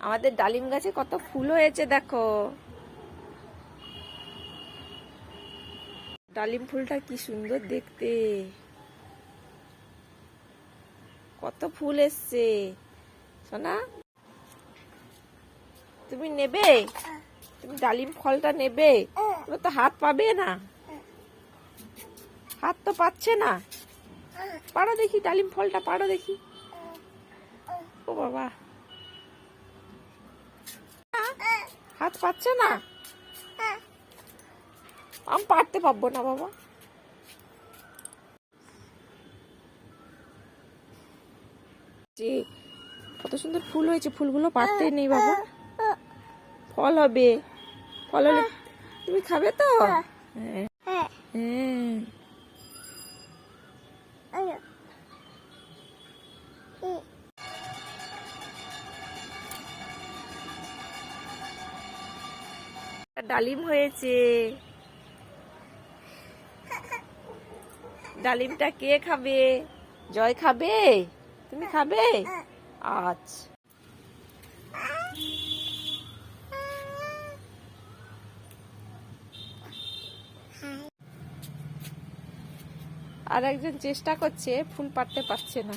আমাদের ডালিম গাছে কত ফুল হয়েছে দেখো। ডালিম ফুলটা কি সুন্দর দেখতে, কত ফুল এসছে। সোনা, তুমি নেবে? তুমি ডালিম ফলটা নেবে? ওরা তো হাত পাবে না, হাত তো পাচ্ছে না। পাড়ো দেখি, ডালিম ফলটা পাড়ো দেখি। ও বাবা, হাত পাচ্ছে না। আমি পারতে পারবো না বাবা। যে কত সুন্দর ফুল হয়েছে, ফুলগুলো পারতেই নেই বাবা। ফল হবে, ফল হলে তুমি খাবে তো? হ্যাঁ হ্যাঁ। ডালিম হয়েছে। ডালিমটা কে খাবে? জয় খাবে? তুমি খাবে? আচ্ছা। আর একজন চেষ্টা করছে, ফুল পাড়তে পারছে না।